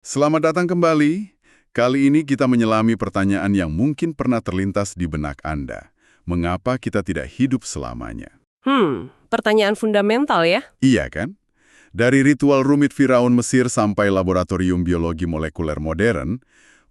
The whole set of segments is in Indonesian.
Selamat datang kembali. Kali ini kita menyelami pertanyaan yang mungkin pernah terlintas di benak Anda. Mengapa kita tidak hidup selamanya? Pertanyaan fundamental ya. Iya kan? Dari ritual rumit Firaun Mesir sampai laboratorium biologi molekuler modern,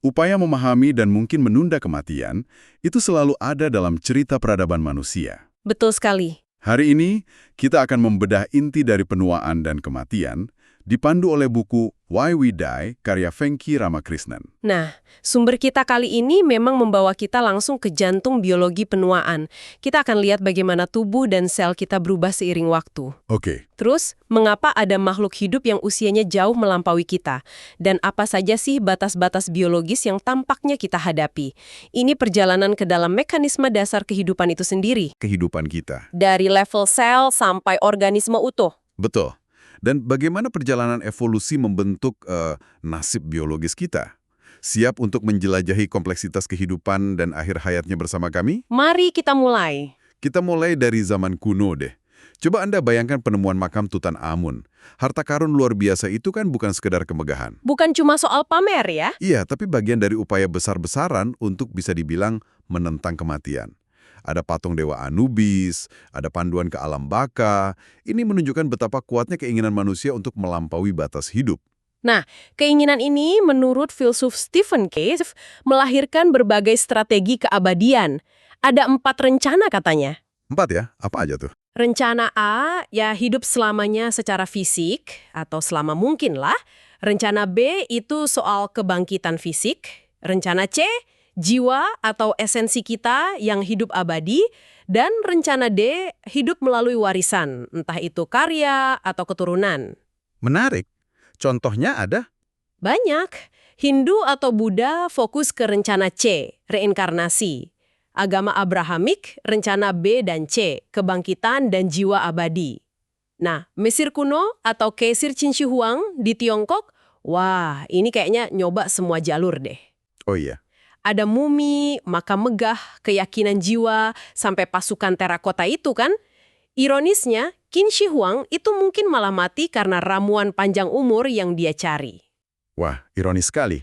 upaya memahami dan mungkin menunda kematian itu selalu ada dalam cerita peradaban manusia. Betul sekali. Hari ini, kita akan membedah inti dari penuaan dan kematian, dipandu oleh buku Why We Die, karya Venki Ramakrishnan. Nah, sumber kita kali ini memang membawa kita langsung ke jantung biologi penuaan. Kita akan lihat bagaimana tubuh dan sel kita berubah seiring waktu. Oke, Terus, mengapa ada makhluk hidup yang usianya jauh melampaui kita? Dan apa saja sih batas-batas biologis yang tampaknya kita hadapi? Ini perjalanan ke dalam mekanisme dasar kehidupan itu sendiri. kehidupan kita. Dari level sel sampai organisme utuh. Betul. Dan bagaimana perjalanan evolusi membentuk nasib biologis kita? Siap untuk menjelajahi kompleksitas kehidupan dan akhir hayatnya bersama kami? Mari kita mulai. Kita mulai dari zaman kuno deh. Coba Anda bayangkan penemuan makam Tutankhamun. Harta karun luar biasa itu kan bukan sekedar kemegahan. Bukan cuma soal pamer ya. Iya, tapi bagian dari upaya besar-besaran untuk bisa dibilang menentang kematian. Ada patung dewa Anubis, ada panduan ke alam baka. Ini menunjukkan betapa kuatnya keinginan manusia untuk melampaui batas hidup. Nah, keinginan ini menurut filsuf Stephen Cave melahirkan berbagai strategi keabadian. Ada 4 rencana katanya. 4 ya? Apa aja tuh? Rencana A, ya hidup selamanya secara fisik, atau selama mungkin lah. Rencana B itu soal kebangkitan fisik. Rencana C, jiwa atau esensi kita yang hidup abadi. Dan rencana D, hidup melalui warisan, entah itu karya atau keturunan. Menarik. Contohnya ada? Banyak. Hindu atau Buddha fokus ke rencana C, reinkarnasi. Agama Abrahamik, rencana B dan C, kebangkitan dan jiwa abadi. Nah, Mesir kuno atau Kaisar Qin Shi Huang di Tiongkok, wah, ini kayaknya nyoba semua jalur deh. Oh iya. Ada mumi, makam megah, keyakinan jiwa, sampai pasukan terakota itu kan. Ironisnya, Qin Shi Huang itu mungkin malah mati karena ramuan panjang umur yang dia cari. Wah, ironis sekali.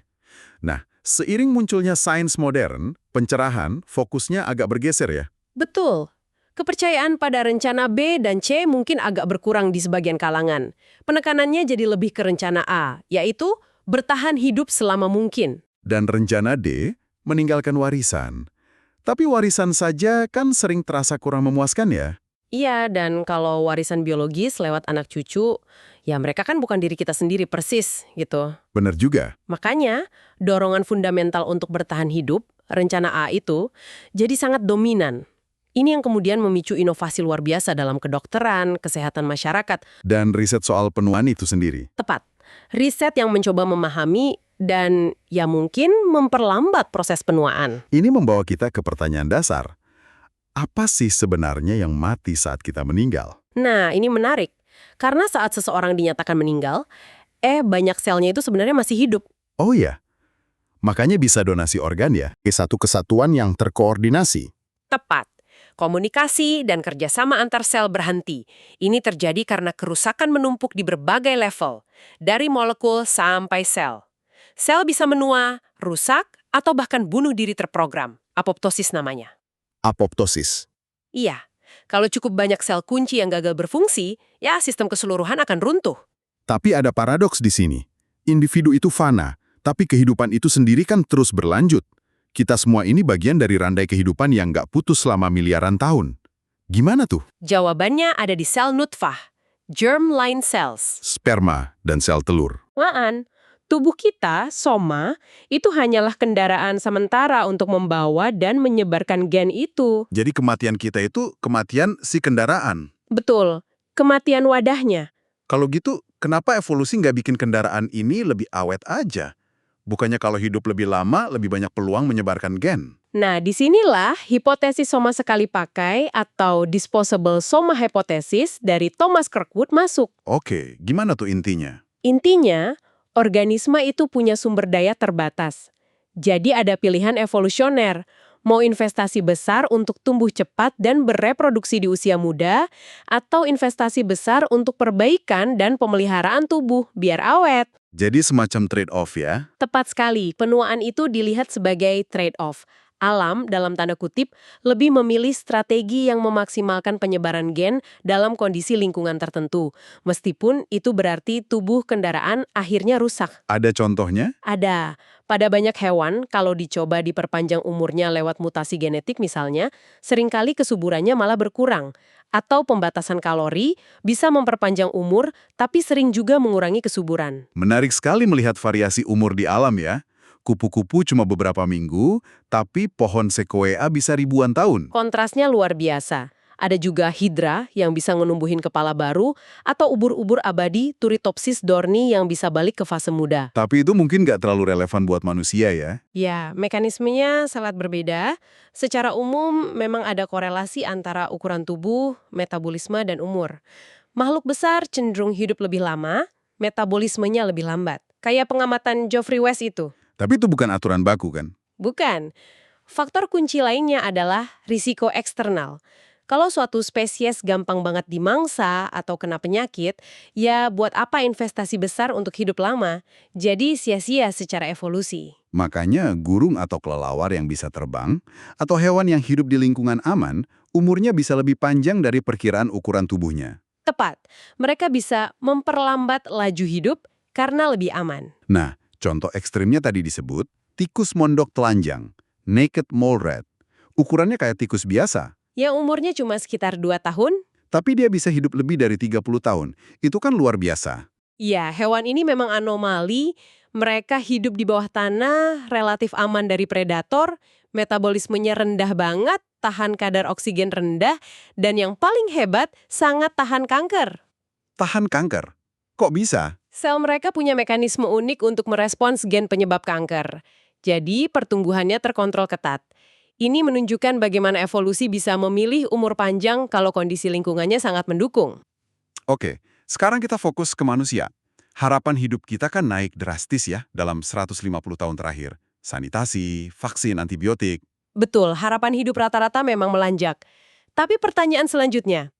Nah, seiring munculnya sains modern, pencerahan fokusnya agak bergeser ya. Betul. Kepercayaan pada rencana B dan C mungkin agak berkurang di sebagian kalangan. Penekanannya jadi lebih ke rencana A, yaitu bertahan hidup selama mungkin. Dan rencana D, meninggalkan warisan. Tapi warisan saja kan sering terasa kurang memuaskan ya. Iya, dan kalau warisan biologis lewat anak cucu, ya mereka kan bukan diri kita sendiri persis, gitu. Benar juga. Makanya, dorongan fundamental untuk bertahan hidup, rencana A itu, jadi sangat dominan. Ini yang kemudian memicu inovasi luar biasa dalam kedokteran, kesehatan masyarakat. Dan riset soal penuaan itu sendiri. Tepat. Riset yang mencoba memahami dan ya mungkin memperlambat proses penuaan. Ini membawa kita ke pertanyaan dasar. Apa sih sebenarnya yang mati saat kita meninggal? Nah, ini menarik. Karena saat seseorang dinyatakan meninggal, banyak selnya itu sebenarnya masih hidup. Oh iya, makanya bisa donasi organ ya, ke satu kesatuan yang terkoordinasi. Tepat. Komunikasi dan kerjasama antar sel berhenti. Ini terjadi karena kerusakan menumpuk di berbagai level, dari molekul sampai sel. Sel bisa menua, rusak, atau bahkan bunuh diri terprogram. Apoptosis namanya. Apoptosis. Iya, kalau cukup banyak sel kunci yang gagal berfungsi, ya sistem keseluruhan akan runtuh. Tapi ada paradoks di sini. Individu itu fana, tapi kehidupan itu sendiri kan terus berlanjut. Kita semua ini bagian dari rantai kehidupan yang nggak putus selama miliaran tahun. Gimana tuh? Jawabannya ada di sel nutfah, germline cells. Sperma dan sel telur. Waan, tubuh kita, soma, itu hanyalah kendaraan sementara untuk membawa dan menyebarkan gen itu. Jadi kematian kita itu kematian si kendaraan. Betul, kematian wadahnya. Kalau gitu, kenapa evolusi nggak bikin kendaraan ini lebih awet aja? Bukannya kalau hidup lebih lama, lebih banyak peluang menyebarkan gen. Nah, disinilah hipotesis soma sekali pakai atau disposable soma hypothesis dari Thomas Kirkwood masuk. Oke, gimana tuh intinya? Intinya, organisme itu punya sumber daya terbatas. Jadi ada pilihan evolusioner. Mau investasi besar untuk tumbuh cepat dan bereproduksi di usia muda, atau investasi besar untuk perbaikan dan pemeliharaan tubuh biar awet. Jadi semacam trade-off ya? Tepat sekali, penuaan itu dilihat sebagai trade-off. Alam, dalam tanda kutip, lebih memilih strategi yang memaksimalkan penyebaran gen dalam kondisi lingkungan tertentu. Meskipun itu berarti tubuh kendaraan akhirnya rusak. Ada contohnya? Ada. Pada banyak hewan, kalau dicoba diperpanjang umurnya lewat mutasi genetik misalnya, seringkali kesuburannya malah berkurang. Atau pembatasan kalori bisa memperpanjang umur, tapi sering juga mengurangi kesuburan. Menarik sekali melihat variasi umur di alam ya. Kupu-kupu cuma beberapa minggu, tapi pohon sequoia bisa ribuan tahun. Kontrasnya luar biasa. Ada juga hidra yang bisa ngenumbuhin kepala baru, atau ubur-ubur abadi Turritopsis dorni yang bisa balik ke fase muda. Tapi itu mungkin nggak terlalu relevan buat manusia ya. Ya, mekanismenya sangat berbeda. Secara umum, memang ada korelasi antara ukuran tubuh, metabolisme, dan umur. Makhluk besar cenderung hidup lebih lama, metabolismenya lebih lambat. Kayak pengamatan Geoffrey West itu. Tapi itu bukan aturan baku kan? Bukan. Faktor kunci lainnya adalah risiko eksternal. Kalau suatu spesies gampang banget dimangsa atau kena penyakit, ya buat apa investasi besar untuk hidup lama? Jadi sia-sia secara evolusi. Makanya gurung atau kelelawar yang bisa terbang, atau hewan yang hidup di lingkungan aman, umurnya bisa lebih panjang dari perkiraan ukuran tubuhnya. Tepat, mereka bisa memperlambat laju hidup karena lebih aman. Nah, contoh ekstrimnya tadi disebut, tikus mondok telanjang, naked mole rat. Ukurannya kayak tikus biasa, Yang umurnya cuma sekitar 2 tahun? tapi dia bisa hidup lebih dari 30 tahun. Itu kan luar biasa. Ya, hewan ini memang anomali. Mereka hidup di bawah tanah, relatif aman dari predator, metabolismenya rendah banget, tahan kadar oksigen rendah, dan yang paling hebat, sangat tahan kanker. Tahan kanker. Kok bisa? Sel mereka punya mekanisme unik untuk merespons gen penyebab kanker. Jadi, pertumbuhannya terkontrol ketat. Ini menunjukkan bagaimana evolusi bisa memilih umur panjang kalau kondisi lingkungannya sangat mendukung. Oke, sekarang kita fokus ke manusia. Harapan hidup kita kan naik drastis ya dalam 150 tahun terakhir. Sanitasi, vaksin, antibiotik. Betul, harapan hidup rata-rata memang melanjak. Tapi pertanyaan selanjutnya,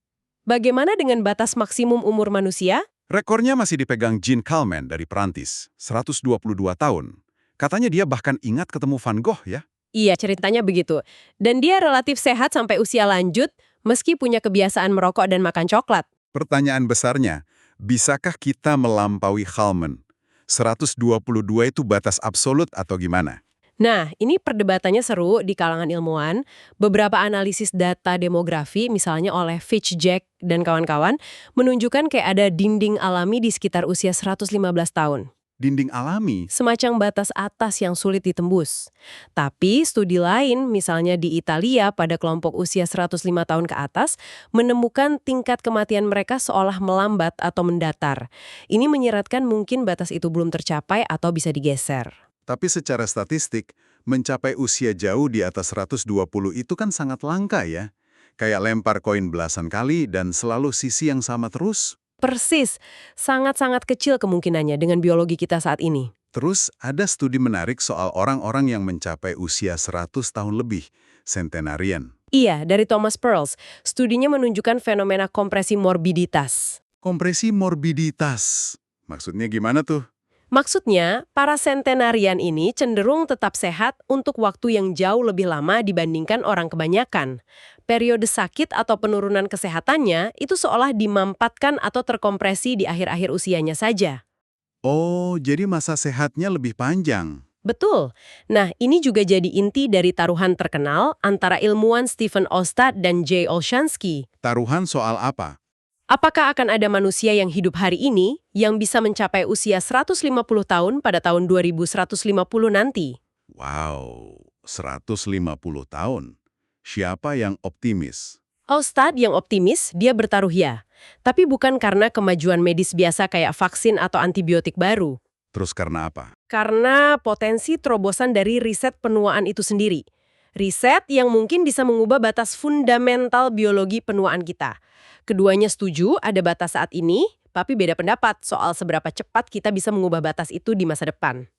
bagaimana dengan batas maksimum umur manusia? Rekornya masih dipegang Jean Calment dari Perancis, 122 tahun. Katanya dia bahkan ingat ketemu Van Gogh ya. Iya, ceritanya begitu. Dan dia relatif sehat sampai usia lanjut, meski punya kebiasaan merokok dan makan coklat. Pertanyaan besarnya, bisakah kita melampaui Calment? 122 itu batas absolut atau gimana? Nah, ini perdebatannya seru di kalangan ilmuwan. Beberapa analisis data demografi, misalnya oleh Fitch Jack dan kawan-kawan, menunjukkan kayak ada dinding alami di sekitar usia 115 tahun. Dinding alami. Semacam batas atas yang sulit ditembus. Tapi studi lain, misalnya di Italia pada kelompok usia 105 tahun ke atas, menemukan tingkat kematian mereka seolah melambat atau mendatar. Ini menyiratkan mungkin batas itu belum tercapai atau bisa digeser. Tapi secara statistik, mencapai usia jauh di atas 120 itu kan sangat langka ya. Kayak lempar koin belasan kali dan selalu sisi yang sama terus. Persis, sangat-sangat kecil kemungkinannya dengan biologi kita saat ini. Terus ada studi menarik soal orang-orang yang mencapai usia 100 tahun lebih, centenarian. Iya, dari Thomas Perls, studinya menunjukkan fenomena kompresi morbiditas. Kompresi morbiditas. Maksudnya gimana tuh? Maksudnya, para centenarian ini cenderung tetap sehat untuk waktu yang jauh lebih lama dibandingkan orang kebanyakan. Periode sakit atau penurunan kesehatannya itu seolah dimampatkan atau terkompresi di akhir-akhir usianya saja. Oh, jadi masa sehatnya lebih panjang. Betul. Nah, ini juga jadi inti dari taruhan terkenal antara ilmuwan Stephen Ostad dan Jay Olshansky. Taruhan soal apa? Apakah akan ada manusia yang hidup hari ini yang bisa mencapai usia 150 tahun pada tahun 2150 nanti? Wow, 150 tahun. Siapa yang optimis? Ostad yang optimis, dia bertaruh ya. Tapi bukan karena kemajuan medis biasa kayak vaksin atau antibiotik baru. Terus karena apa? Karena potensi terobosan dari riset penuaan itu sendiri. Riset yang mungkin bisa mengubah batas fundamental biologi penuaan kita. Keduanya setuju ada batas saat ini, tapi beda pendapat soal seberapa cepat kita bisa mengubah batas itu di masa depan.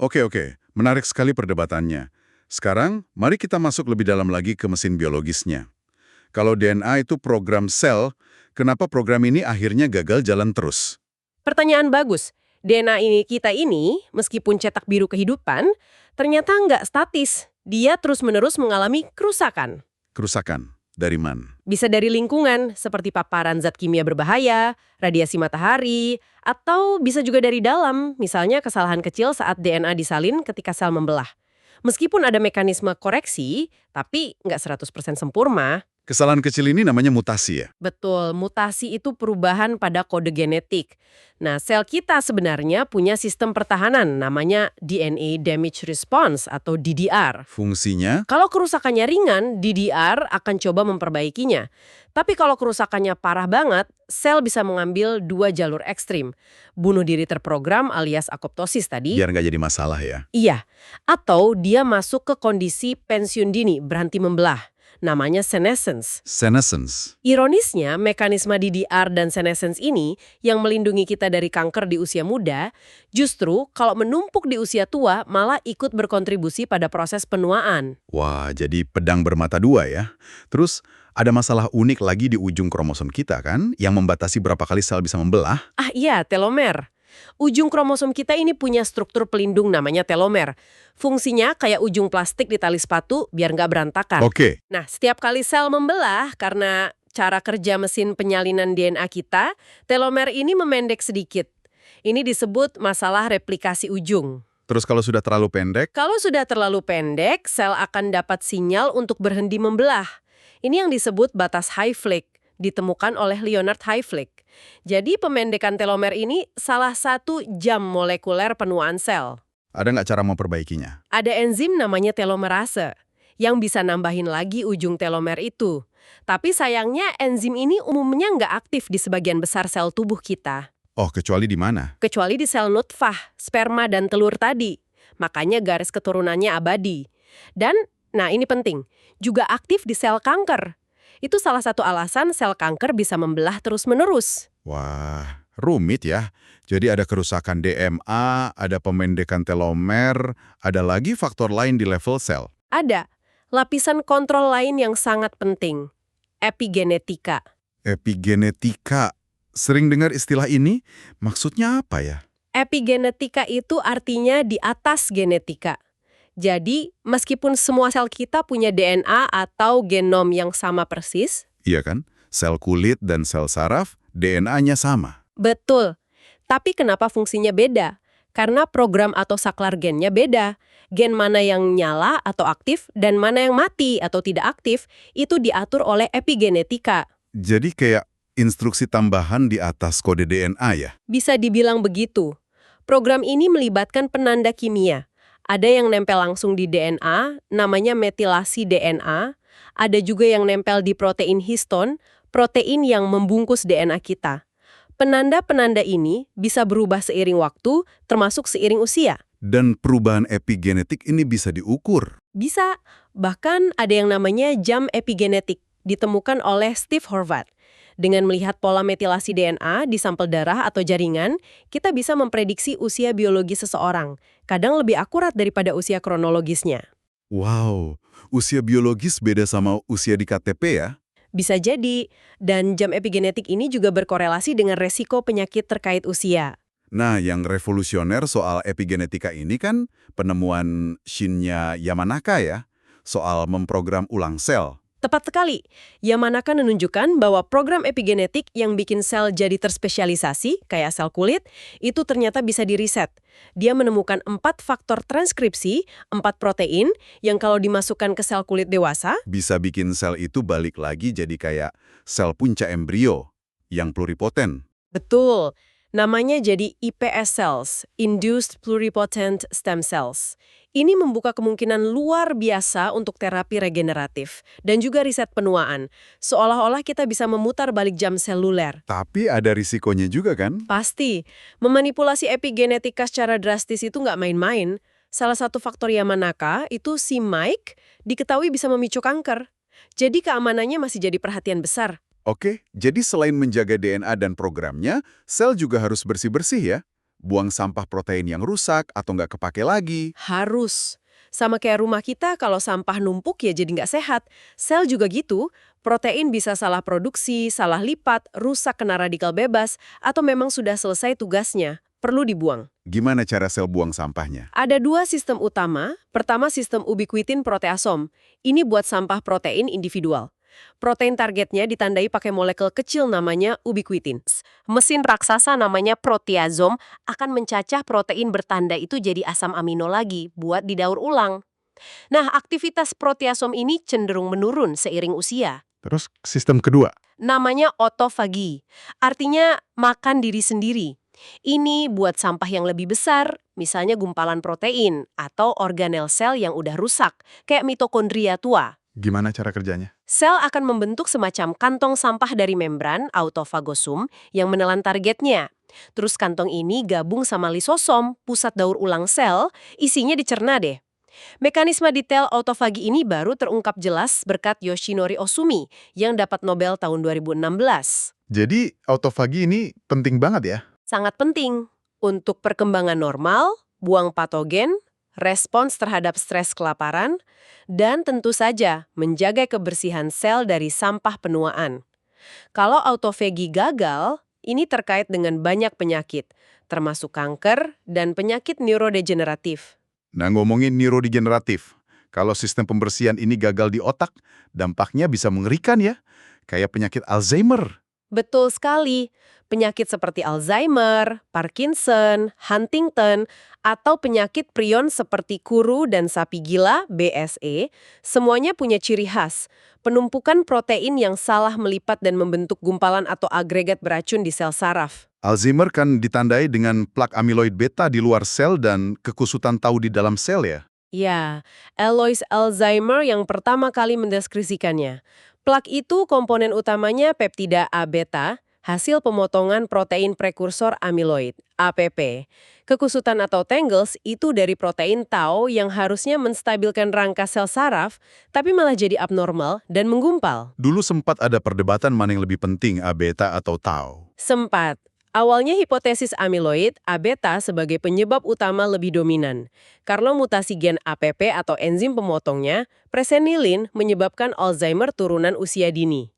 Oke, menarik sekali perdebatannya. Sekarang, mari kita masuk lebih dalam lagi ke mesin biologisnya. Kalau DNA itu program sel, kenapa program ini akhirnya gagal jalan terus? Pertanyaan bagus. DNA kita ini, meskipun cetak biru kehidupan, ternyata nggak statis. Dia terus-menerus mengalami kerusakan. Kerusakan dari mana? Bisa dari lingkungan, seperti paparan zat kimia berbahaya, radiasi matahari, atau bisa juga dari dalam, misalnya kesalahan kecil saat DNA disalin ketika sel membelah. Meskipun ada mekanisme koreksi, tapi nggak 100% sempurna. Kesalahan kecil ini namanya mutasi ya? Betul, mutasi itu perubahan pada kode genetik. Nah, sel kita sebenarnya punya sistem pertahanan namanya DNA Damage Response atau DDR. Fungsinya? Kalau kerusakannya ringan, DDR akan coba memperbaikinya. Tapi kalau kerusakannya parah banget, sel bisa mengambil dua jalur ekstrim. Bunuh diri terprogram alias apoptosis tadi. Biar nggak jadi masalah ya? Iya. Atau dia masuk ke kondisi pensiun dini, berhenti membelah. Namanya senescence. Senescence. Ironisnya, mekanisme DDR dan senescence ini yang melindungi kita dari kanker di usia muda, justru kalau menumpuk di usia tua malah ikut berkontribusi pada proses penuaan. Wah, jadi pedang bermata dua ya. Terus, ada masalah unik lagi di ujung kromosom kita kan, yang membatasi berapa kali sel bisa membelah. Ah iya, telomer. Ujung kromosom kita ini punya struktur pelindung namanya telomer. Fungsinya kayak ujung plastik di tali sepatu biar nggak berantakan. Oke. Nah, setiap kali sel membelah karena cara kerja mesin penyalinan DNA kita, telomer ini memendek sedikit. Ini disebut masalah replikasi ujung. Terus kalau sudah terlalu pendek? Kalau sudah terlalu pendek, sel akan dapat sinyal untuk berhenti membelah. Ini yang disebut batas Hayflick, ditemukan oleh Leonard Hayflick. Jadi pemendekan telomer ini salah satu jam molekuler penuaan sel. Ada nggak cara memperbaikinya? Ada enzim namanya telomerase yang bisa nambahin lagi ujung telomer itu. Tapi sayangnya enzim ini umumnya nggak aktif di sebagian besar sel tubuh kita. Oh, kecuali di mana? Kecuali di sel nutfah, sperma dan telur tadi. Makanya garis keturunannya abadi. Dan, nah ini penting, juga aktif di sel kanker. Itu salah satu alasan sel kanker bisa membelah terus-menerus. Wah, rumit ya. Jadi ada kerusakan DMA, ada pemendekan telomer, ada lagi faktor lain di level sel. Ada lapisan kontrol lain yang sangat penting, epigenetika. Epigenetika. Sering dengar istilah ini, maksudnya apa ya? Epigenetika itu artinya di atas genetika. Jadi, meskipun semua sel kita punya DNA atau genom yang sama persis, Iya kan? Sel kulit dan sel saraf, DNA-nya sama. betul. Tapi kenapa fungsinya beda? Karena program atau saklar gennya beda. Gen mana yang nyala atau aktif dan mana yang mati atau tidak aktif, itu diatur oleh epigenetika. Jadi kayak instruksi tambahan di atas kode DNA ya? Bisa dibilang begitu. Program ini melibatkan penanda kimia. Ada yang nempel langsung di DNA, namanya metilasi DNA. Ada juga yang nempel di protein histon, protein yang membungkus DNA kita. Penanda-penanda ini bisa berubah seiring waktu, termasuk seiring usia. Dan perubahan epigenetik ini bisa diukur. Bisa, bahkan ada yang namanya jam epigenetik, ditemukan oleh Steve Horvath. Dengan melihat pola metilasi DNA di sampel darah atau jaringan, kita bisa memprediksi usia biologis seseorang, kadang lebih akurat daripada usia kronologisnya. Wow, usia biologis beda sama usia di KTP ya? Bisa jadi, dan jam epigenetik ini juga berkorelasi dengan resiko penyakit terkait usia. Nah, yang revolusioner soal epigenetika ini kan penemuan Shinya Yamanaka ya, soal memprogram ulang sel. Tepat sekali. Yamanaka menunjukkan bahwa program epigenetik yang bikin sel jadi terspesialisasi, kayak sel kulit, itu ternyata bisa diriset. Dia menemukan 4 faktor transkripsi, 4 protein, yang kalau dimasukkan ke sel kulit dewasa, Bisa bikin sel itu balik lagi jadi kayak sel punca embrio yang pluripoten. betul. Namanya jadi IPS cells, Induced Pluripotent Stem Cells. Ini membuka kemungkinan luar biasa untuk terapi regeneratif dan juga riset penuaan. Seolah-olah kita bisa memutar balik jam seluler. Tapi ada risikonya juga kan? Pasti, memanipulasi epigenetika secara drastis itu nggak main-main. Salah satu faktor Yamanaka itu si Mike diketahui bisa memicu kanker. Jadi keamanannya masih jadi perhatian besar. Oke, jadi selain menjaga DNA dan programnya, sel juga harus bersih-bersih ya? Buang sampah protein yang rusak atau nggak kepake lagi. Harus. Sama kayak rumah kita, kalau sampah numpuk ya jadi nggak sehat. Sel juga gitu, protein bisa salah produksi, salah lipat, rusak kena radikal bebas, atau memang sudah selesai tugasnya. perlu dibuang. Gimana cara sel buang sampahnya? Ada dua sistem utama. Pertama, sistem ubiquitin proteasom. Ini buat sampah protein individual. Protein targetnya ditandai pakai molekul kecil namanya ubiquitin. Mesin raksasa namanya proteasome akan mencacah protein bertanda itu jadi asam amino lagi buat didaur ulang. Nah, aktivitas proteasome ini cenderung menurun seiring usia. Terus sistem kedua, Namanya otofagi, artinya makan diri sendiri. Ini buat sampah yang lebih besar, misalnya gumpalan protein atau organel sel yang udah rusak, kayak mitokondria tua. gimana cara kerjanya? Sel akan membentuk semacam kantong sampah dari membran autofagosum yang menelan targetnya. Terus kantong ini gabung sama lisosom, pusat daur ulang sel, isinya dicerna deh. Mekanisme detail autofagi ini baru terungkap jelas berkat Yoshinori Osumi yang dapat Nobel tahun 2016. Jadi autofagi ini penting banget ya? Sangat penting untuk perkembangan normal, buang patogen, respons terhadap stres kelaparan, dan tentu saja menjaga kebersihan sel dari sampah penuaan. Kalau autofagi gagal, ini terkait dengan banyak penyakit, termasuk kanker dan penyakit neurodegeneratif. Nah, ngomongin neurodegeneratif, kalau sistem pembersihan ini gagal di otak, dampaknya bisa mengerikan ya, kayak penyakit Alzheimer. Betul sekali. Penyakit seperti Alzheimer, Parkinson, Huntington, atau penyakit prion seperti kuru dan sapi gila, BSE, semuanya punya ciri khas. Penumpukan protein yang salah melipat dan membentuk gumpalan atau agregat beracun di sel saraf. Alzheimer kan ditandai dengan plak amiloid beta di luar sel dan kekusutan tau di dalam sel ya. Ya, Alois Alzheimer yang pertama kali mendeskripsikannya. Plak itu komponen utamanya peptida A-beta, hasil pemotongan protein prekursor amiloid, APP. Kekusutan atau tangles itu dari protein tau yang harusnya menstabilkan rangka sel saraf, tapi malah jadi abnormal dan menggumpal. Dulu sempat ada perdebatan mana yang lebih penting, A-beta atau tau. Sempat. Awalnya hipotesis amiloid, A-beta sebagai penyebab utama lebih dominan. Karena mutasi gen APP atau enzim pemotongnya, presenilin menyebabkan Alzheimer turunan usia dini.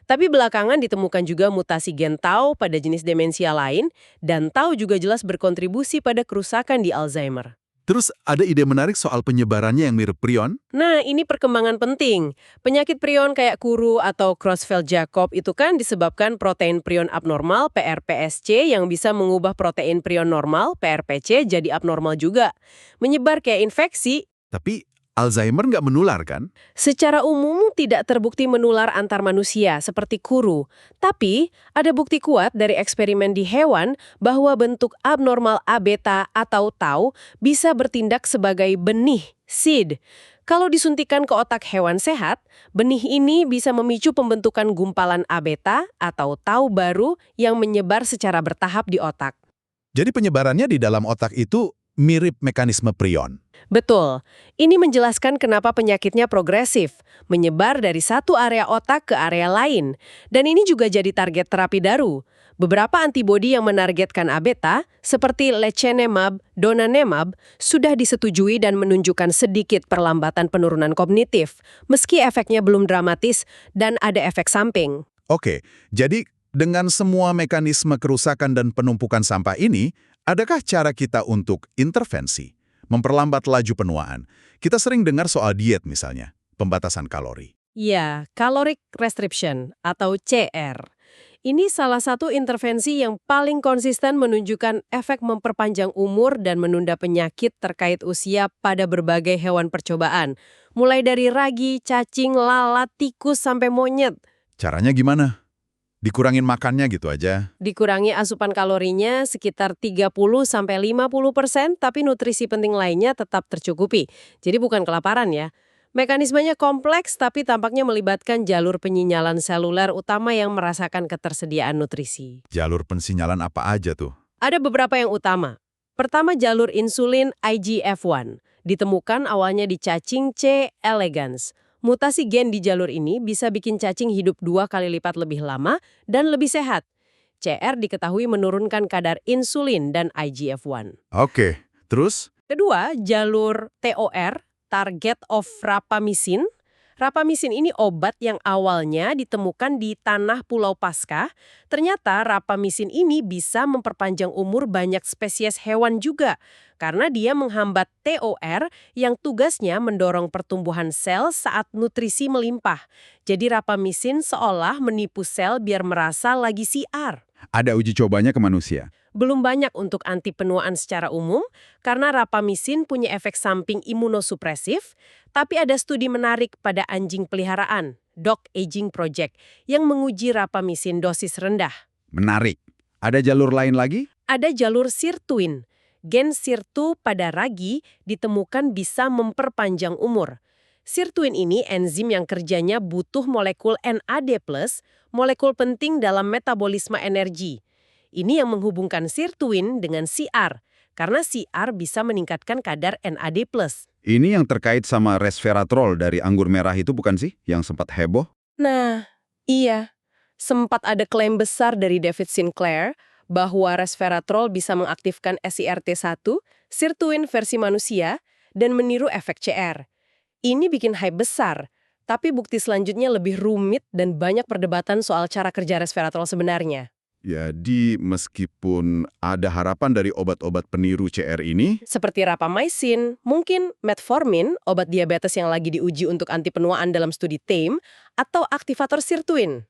Tapi belakangan ditemukan juga mutasi gen tau pada jenis demensia lain, dan tau juga jelas berkontribusi pada kerusakan di Alzheimer. Terus ada ide menarik soal penyebarannya yang mirip prion? Nah, ini perkembangan penting. Penyakit prion kayak kuru atau Creutzfeldt-Jakob itu kan disebabkan protein prion abnormal PRPSC yang bisa mengubah protein prion normal PRPC jadi abnormal juga. Menyebar kayak infeksi. Tapi Alzheimer nggak menular kan? Secara umum tidak terbukti menular antar manusia seperti kuru. Tapi ada bukti kuat dari eksperimen di hewan bahwa bentuk abnormal A-beta atau tau bisa bertindak sebagai benih, seed. Kalau disuntikan ke otak hewan sehat, benih ini bisa memicu pembentukan gumpalan A-beta atau tau baru yang menyebar secara bertahap di otak. Jadi penyebarannya di dalam otak itu mirip mekanisme prion. Betul. Ini menjelaskan kenapa penyakitnya progresif, menyebar dari satu area otak ke area lain. Dan ini juga jadi target terapi daru. Beberapa antibodi yang menargetkan A-beta, seperti lecanemab, donanemab, sudah disetujui dan menunjukkan sedikit perlambatan penurunan kognitif, meski efeknya belum dramatis dan ada efek samping. Oke, jadi dengan semua mekanisme kerusakan dan penumpukan sampah ini, adakah cara kita untuk intervensi? Memperlambat laju penuaan. Kita sering dengar soal diet misalnya, pembatasan kalori. Ya, caloric restriction atau CR. Ini salah satu intervensi yang paling konsisten menunjukkan efek memperpanjang umur dan menunda penyakit terkait usia pada berbagai hewan percobaan. Mulai dari ragi, cacing, lalat, tikus, sampai monyet. Caranya gimana? Dikurangin makannya gitu aja. Dikurangi asupan kalorinya sekitar 30-50%, tapi nutrisi penting lainnya tetap tercukupi. Jadi bukan kelaparan ya. Mekanismenya kompleks, tapi tampaknya melibatkan jalur penyinyalan seluler utama yang merasakan ketersediaan nutrisi. Jalur pensinyalan apa aja tuh? Ada beberapa yang utama. Pertama, jalur insulin IGF-1. Ditemukan awalnya di cacing C. elegans. Mutasi gen di jalur ini bisa bikin cacing hidup 2 kali lipat lebih lama dan lebih sehat. CR diketahui menurunkan kadar insulin dan IGF-1. Oke, terus? Kedua, jalur TOR, target of rapamycin. Rapamisin ini obat yang awalnya ditemukan di tanah Pulau Paskah. Ternyata rapamisin ini bisa memperpanjang umur banyak spesies hewan juga. Karena dia menghambat TOR yang tugasnya mendorong pertumbuhan sel saat nutrisi melimpah. Jadi rapamisin seolah menipu sel biar merasa lagi siar. Ada uji cobanya ke manusia. Belum banyak untuk anti penuaan secara umum, karena rapamisin punya efek samping imunosupresif, tapi ada studi menarik pada anjing peliharaan, Dog Aging Project, yang menguji rapamisin dosis rendah. Menarik. Ada jalur lain lagi? Ada jalur sirtuin. Gen sirtu pada ragi ditemukan bisa memperpanjang umur. Sirtuin ini enzim yang kerjanya butuh molekul NAD+, molekul penting dalam metabolisme energi. Ini yang menghubungkan sirtuin dengan CR, karena CR bisa meningkatkan kadar NAD+. Ini yang terkait sama resveratrol dari anggur merah itu bukan sih? Yang sempat heboh? Nah, iya. Sempat ada klaim besar dari David Sinclair bahwa resveratrol bisa mengaktifkan SIRT1, sirtuin versi manusia, dan meniru efek CR. Ini bikin hype besar, tapi bukti selanjutnya lebih rumit dan banyak perdebatan soal cara kerja resveratrol sebenarnya. Jadi meskipun ada harapan dari obat-obat peniru CR ini, Seperti rapamycin, mungkin metformin, obat diabetes yang lagi diuji untuk anti penuaan dalam studi TAME, atau aktivator sirtuin.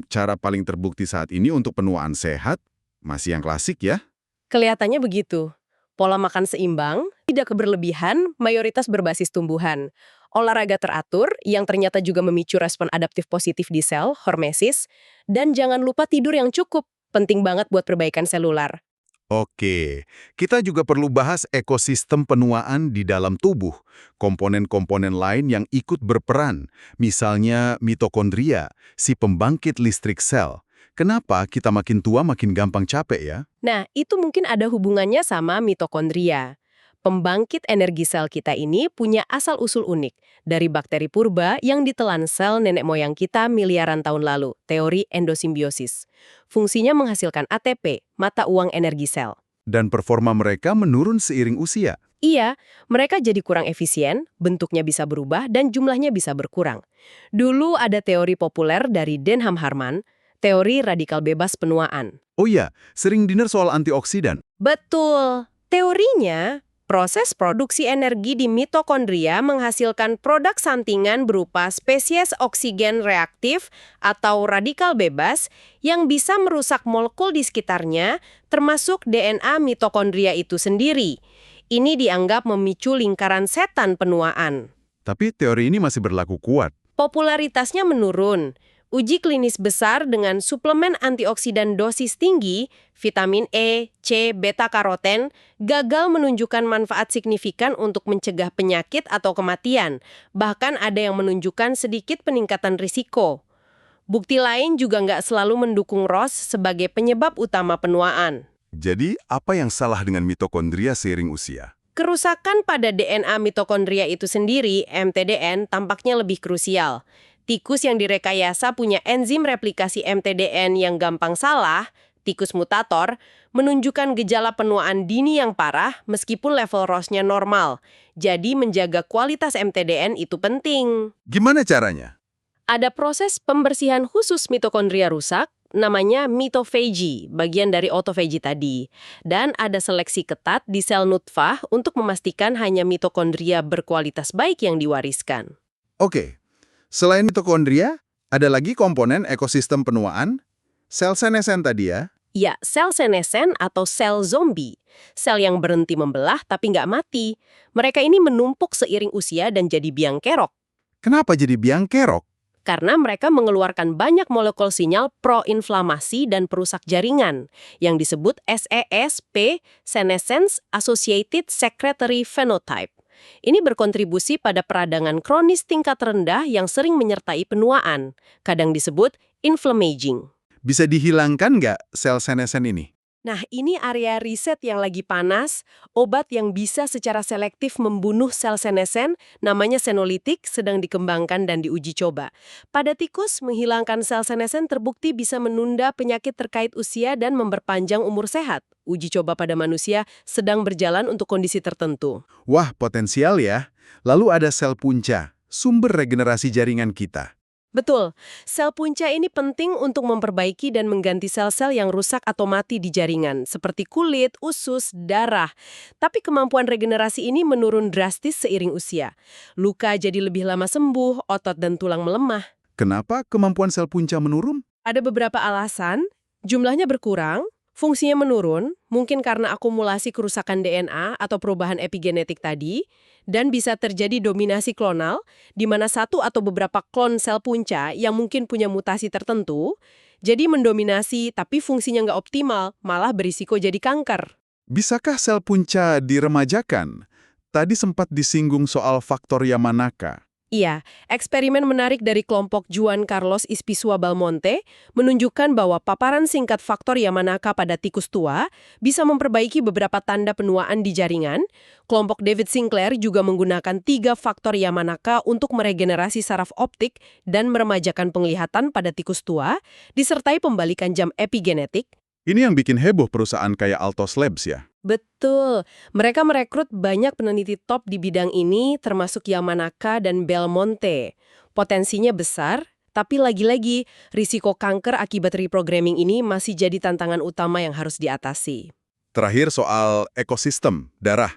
cara paling terbukti saat ini untuk penuaan sehat masih yang klasik ya. Kelihatannya begitu. Pola makan seimbang, tidak berlebihan, mayoritas berbasis tumbuhan. Olahraga teratur, yang ternyata juga memicu respon adaptif positif di sel, hormesis, dan jangan lupa tidur yang cukup. Penting banget buat perbaikan selular. Oke, kita juga perlu bahas ekosistem penuaan di dalam tubuh. Komponen-komponen lain yang ikut berperan, misalnya mitokondria, si pembangkit listrik sel. Kenapa kita makin tua makin gampang capek ya? Nah, itu mungkin ada hubungannya sama mitokondria. Pembangkit energi sel kita ini punya asal-usul unik dari bakteri purba yang ditelan sel nenek moyang kita miliaran tahun lalu, teori endosimbiosis. Fungsinya menghasilkan ATP, mata uang energi sel. Dan performa mereka menurun seiring usia. Iya, mereka jadi kurang efisien, bentuknya bisa berubah, dan jumlahnya bisa berkurang. Dulu ada teori populer dari Denham Harman, teori radikal bebas penuaan. Oh iya, sering dengar soal antioksidan. Betul. Teorinya, proses produksi energi di mitokondria menghasilkan produk sampingan berupa spesies oksigen reaktif atau radikal bebas yang bisa merusak molekul di sekitarnya, termasuk DNA mitokondria itu sendiri. Ini dianggap memicu lingkaran setan penuaan. Tapi teori ini masih berlaku kuat. Popularitasnya menurun. Uji klinis besar dengan suplemen antioksidan dosis tinggi, vitamin E, C, beta-karoten, gagal menunjukkan manfaat signifikan untuk mencegah penyakit atau kematian. Bahkan ada yang menunjukkan sedikit peningkatan risiko. Bukti lain juga nggak selalu mendukung ROS sebagai penyebab utama penuaan. Jadi, apa yang salah dengan mitokondria seiring usia? Kerusakan pada DNA mitokondria itu sendiri, MTDN, tampaknya lebih krusial. Tikus yang direkayasa punya enzim replikasi MTDN yang gampang salah, tikus mutator, menunjukkan gejala penuaan dini yang parah meskipun level ROS-nya normal. Jadi menjaga kualitas MTDN itu penting. Gimana caranya? Ada proses pembersihan khusus mitokondria rusak, namanya mitophagy, bagian dari autophagy tadi. Dan ada seleksi ketat di sel nutfah untuk memastikan hanya mitokondria berkualitas baik yang diwariskan. Oke. Selain mitokondria, ada lagi komponen ekosistem penuaan, sel senescent tadi ya? Ya, sel senescent atau sel zombie. Sel yang berhenti membelah tapi nggak mati. Mereka ini menumpuk seiring usia dan jadi biang kerok. Kenapa jadi biang kerok? Karena mereka mengeluarkan banyak molekul sinyal proinflamasi dan perusak jaringan, yang disebut SESP, Senescence Associated Secretory Phenotype. Ini berkontribusi pada peradangan kronis tingkat rendah yang sering menyertai penuaan, kadang disebut inflammaging. Bisa dihilangkan nggak sel senescent ini? Nah, ini area riset yang lagi panas, obat yang bisa secara selektif membunuh sel senescent, namanya senolytic, sedang dikembangkan dan diuji coba. Pada tikus, menghilangkan sel senescent terbukti bisa menunda penyakit terkait usia dan memperpanjang umur sehat. Uji coba pada manusia sedang berjalan untuk kondisi tertentu. Wah, potensial ya. Lalu ada sel punca. sumber regenerasi jaringan kita. Betul, sel punca ini penting untuk memperbaiki dan mengganti sel-sel yang rusak atau mati di jaringan, seperti kulit, usus, darah. Tapi kemampuan regenerasi ini menurun drastis seiring usia. Luka jadi lebih lama sembuh, otot dan tulang melemah. Kenapa kemampuan sel punca menurun? Ada beberapa alasan, jumlahnya berkurang, fungsinya menurun, mungkin karena akumulasi kerusakan DNA atau perubahan epigenetik tadi, dan bisa terjadi dominasi klonal, di mana satu atau beberapa klon sel punca yang mungkin punya mutasi tertentu, jadi mendominasi tapi fungsinya nggak optimal, malah berisiko jadi kanker. Bisakah sel punca diremajakan? Tadi sempat disinggung soal faktor Yamanaka. Iya, eksperimen menarik dari kelompok Juan Carlos Ispizua Belmonte menunjukkan bahwa paparan singkat faktor Yamanaka pada tikus tua bisa memperbaiki beberapa tanda penuaan di jaringan. Kelompok David Sinclair juga menggunakan 3 faktor Yamanaka untuk meregenerasi saraf optik dan meremajakan penglihatan pada tikus tua, disertai pembalikan jam epigenetik. Ini yang bikin heboh perusahaan kayak Altos Labs ya? Betul. Mereka merekrut banyak peneliti top di bidang ini, termasuk Yamanaka dan Belmonte. Potensinya besar, tapi lagi-lagi, risiko kanker akibat reprogramming ini masih jadi tantangan utama yang harus diatasi. Terakhir soal ekosistem, darah.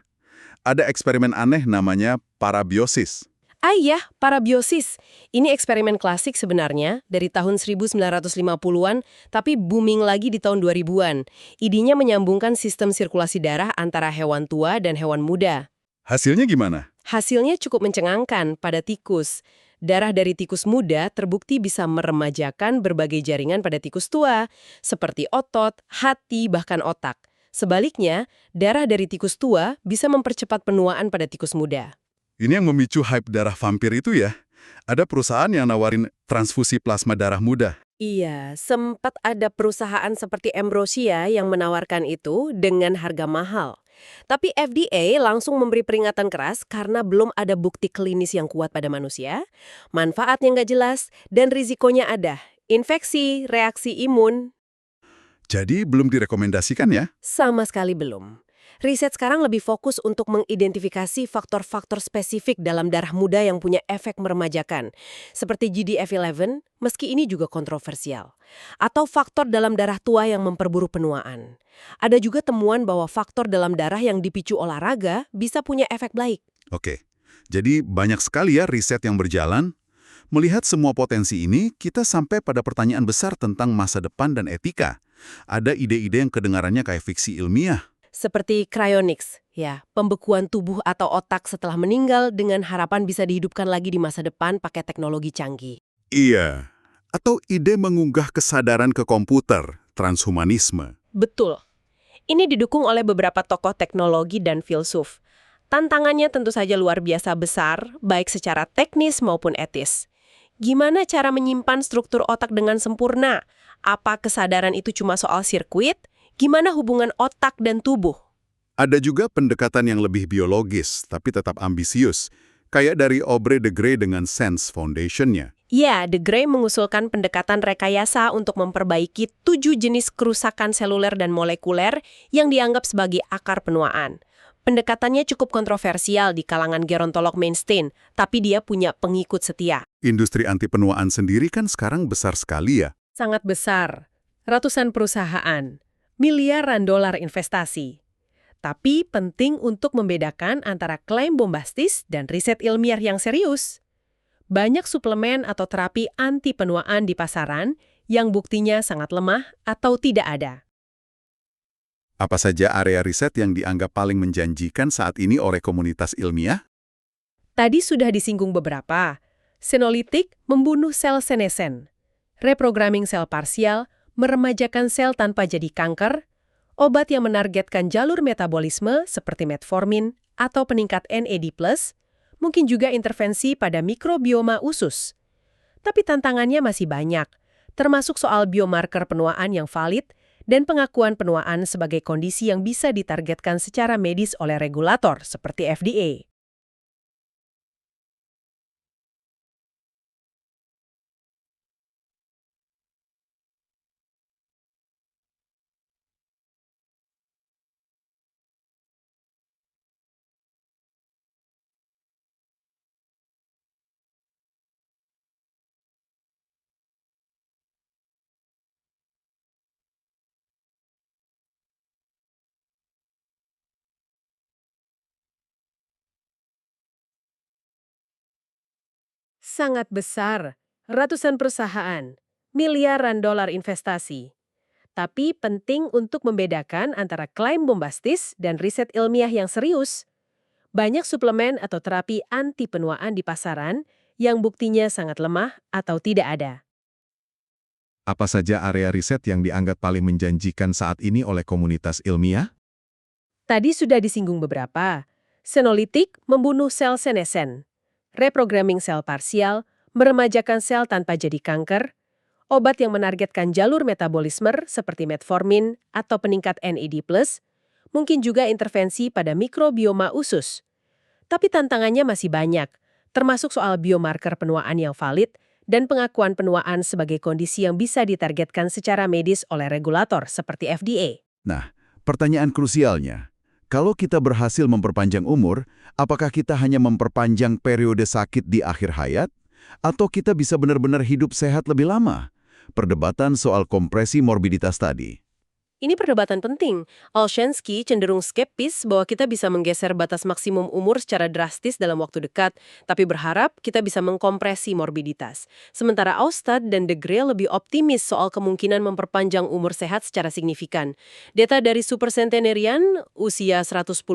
Ada eksperimen aneh namanya parabiosis. Ah iya, parabiosis. Ini eksperimen klasik sebenarnya, dari tahun 1950-an, tapi booming lagi di tahun 2000-an. Idenya menyambungkan sistem sirkulasi darah antara hewan tua dan hewan muda. Hasilnya gimana? Hasilnya cukup mencengangkan pada tikus. Darah dari tikus muda terbukti bisa meremajakan berbagai jaringan pada tikus tua, seperti otot, hati, bahkan otak. Sebaliknya, darah dari tikus tua bisa mempercepat penuaan pada tikus muda. Ini yang memicu hype darah vampir itu ya? Ada perusahaan yang nawarin transfusi plasma darah muda. Iya, sempat ada perusahaan seperti Ambrosia yang menawarkan itu dengan harga mahal. Tapi FDA langsung memberi peringatan keras karena belum ada bukti klinis yang kuat pada manusia, manfaat yang nggak jelas, dan risikonya ada. Infeksi, reaksi imun, Jadi belum direkomendasikan ya? sama sekali belum. Riset sekarang lebih fokus untuk mengidentifikasi faktor-faktor spesifik dalam darah muda yang punya efek meremajakan, seperti GDF11, meski ini juga kontroversial, atau faktor dalam darah tua yang memperburuk penuaan. Ada juga temuan bahwa faktor dalam darah yang dipicu olahraga bisa punya efek baik. Oke, jadi banyak sekali ya riset yang berjalan. Melihat semua potensi ini, kita sampai pada pertanyaan besar tentang masa depan dan etika. Ada ide-ide yang kedengarannya kayak fiksi ilmiah. Seperti cryonics, ya, pembekuan tubuh atau otak setelah meninggal dengan harapan bisa dihidupkan lagi di masa depan pakai teknologi canggih. Iya. Atau ide mengunggah kesadaran ke komputer, transhumanisme. Betul. Ini didukung oleh beberapa tokoh teknologi dan filsuf. Tantangannya tentu saja luar biasa besar, baik secara teknis maupun etis. Gimana cara menyimpan struktur otak dengan sempurna? Apa kesadaran itu cuma soal sirkuit? Gimana hubungan otak dan tubuh? Ada juga pendekatan yang lebih biologis, tapi tetap ambisius. Kayak dari Aubrey de Grey dengan Sense Foundation-nya. Ya, De Grey mengusulkan pendekatan rekayasa untuk memperbaiki 7 jenis kerusakan seluler dan molekuler yang dianggap sebagai akar penuaan. Pendekatannya cukup kontroversial di kalangan gerontolog mainstream, tapi dia punya pengikut setia. Industri anti penuaan sendiri kan sekarang besar sekali ya. Sangat besar. Ratusan perusahaan. Miliaran dolar investasi. Tapi penting untuk membedakan antara klaim bombastis dan riset ilmiah yang serius. Banyak suplemen atau terapi anti penuaan di pasaran yang buktinya sangat lemah atau tidak ada. Apa saja area riset yang dianggap paling menjanjikan saat ini oleh komunitas ilmiah? Tadi sudah disinggung beberapa. Senolytik membunuh sel senesen. Reprogramming sel parsial meremajakan sel tanpa jadi kanker. Obat yang menargetkan jalur metabolisme seperti metformin atau peningkat NAD+, mungkin juga intervensi pada mikrobioma usus. Tapi tantangannya masih banyak, termasuk soal biomarker penuaan yang valid dan pengakuan penuaan sebagai kondisi yang bisa ditargetkan secara medis oleh regulator seperti FDA. Sangat besar, ratusan perusahaan, miliaran dolar investasi. Tapi penting untuk membedakan antara klaim bombastis dan riset ilmiah yang serius. Banyak suplemen atau terapi anti penuaan di pasaran yang buktinya sangat lemah atau tidak ada. Apa saja area riset yang dianggap paling menjanjikan saat ini oleh komunitas ilmiah? Tadi sudah disinggung beberapa. Senolytik membunuh sel senescent, reprogramming sel parsial, meremajakan sel tanpa jadi kanker, obat yang menargetkan jalur metabolisme seperti metformin atau peningkat NAD+, mungkin juga intervensi pada mikrobioma usus. Tapi tantangannya masih banyak, termasuk soal biomarker penuaan yang valid dan pengakuan penuaan sebagai kondisi yang bisa ditargetkan secara medis oleh regulator seperti FDA. Nah, pertanyaan krusialnya, kalau kita berhasil memperpanjang umur, apakah kita hanya memperpanjang periode sakit di akhir hayat? Atau kita bisa benar-benar hidup sehat lebih lama? Perdebatan soal kompresi morbiditas tadi. Ini perdebatan penting. Olshansky cenderung skeptis bahwa kita bisa menggeser batas maksimum umur secara drastis dalam waktu dekat, tapi berharap kita bisa mengkompresi morbiditas. Sementara Austad dan De Grey lebih optimis soal kemungkinan memperpanjang umur sehat secara signifikan. Data dari supercentenarian, usia 110+,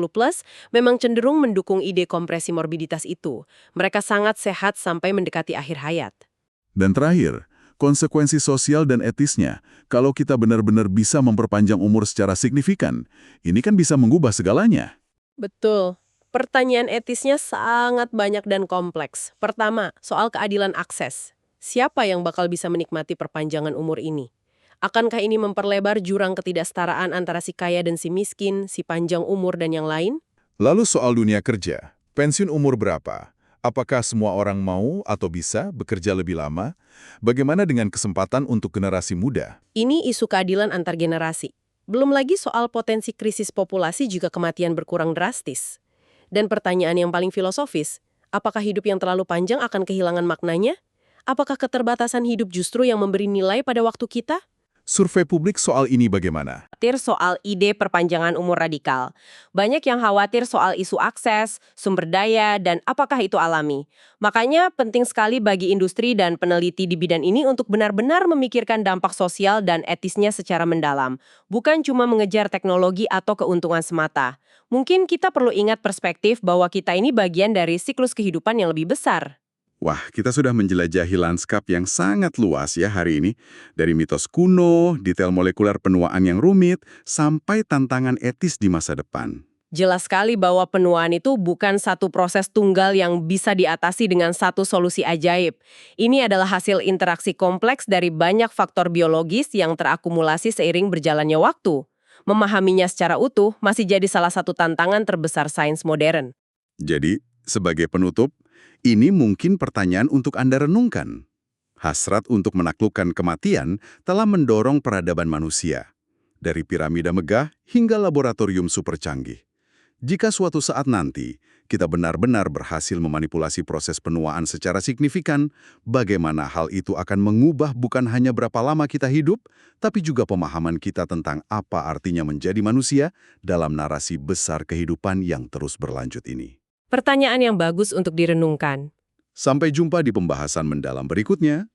memang cenderung mendukung ide kompresi morbiditas itu. Mereka sangat sehat sampai mendekati akhir hayat. Dan terakhir, konsekuensi sosial dan etisnya, kalau kita benar-benar bisa memperpanjang umur secara signifikan, ini kan bisa mengubah segalanya. Betul. Pertanyaan etisnya sangat banyak dan kompleks. Pertama, soal keadilan akses. Siapa yang bakal bisa menikmati perpanjangan umur ini? Akankah ini memperlebar jurang ketidaksetaraan antara si kaya dan si miskin, si panjang umur dan yang lain? Lalu soal dunia kerja, pensiun umur berapa? Apakah semua orang mau atau bisa bekerja lebih lama? Bagaimana dengan kesempatan untuk generasi muda? Ini isu keadilan antar generasi. Belum lagi soal potensi krisis populasi jika kematian berkurang drastis. Dan pertanyaan yang paling filosofis, apakah hidup yang terlalu panjang akan kehilangan maknanya? Apakah keterbatasan hidup justru yang memberi nilai pada waktu kita? Survei publik soal ini bagaimana? Khawatir soal ide perpanjangan umur radikal. Banyak yang khawatir soal isu akses, sumber daya, dan apakah itu alami. Makanya penting sekali bagi industri dan peneliti di bidang ini untuk benar-benar memikirkan dampak sosial dan etisnya secara mendalam. Bukan cuma mengejar teknologi atau keuntungan semata. Mungkin kita perlu ingat perspektif bahwa kita ini bagian dari siklus kehidupan yang lebih besar. Wah, kita sudah menjelajahi lanskap yang sangat luas ya hari ini. Dari mitos kuno, detail molekuler penuaan yang rumit, sampai tantangan etis di masa depan. Jelas sekali bahwa penuaan itu bukan satu proses tunggal yang bisa diatasi dengan satu solusi ajaib. Ini adalah hasil interaksi kompleks dari banyak faktor biologis yang terakumulasi seiring berjalannya waktu. Memahaminya secara utuh masih jadi salah satu tantangan terbesar sains modern. Jadi, sebagai penutup, ini mungkin pertanyaan untuk Anda renungkan. Hasrat untuk menaklukkan kematian telah mendorong peradaban manusia. Dari piramida megah hingga laboratorium super canggih. Jika suatu saat nanti kita benar-benar berhasil memanipulasi proses penuaan secara signifikan, bagaimana hal itu akan mengubah bukan hanya berapa lama kita hidup, tapi juga pemahaman kita tentang apa artinya menjadi manusia dalam narasi besar kehidupan yang terus berlanjut ini. Pertanyaan yang bagus untuk direnungkan. Sampai jumpa di pembahasan mendalam berikutnya.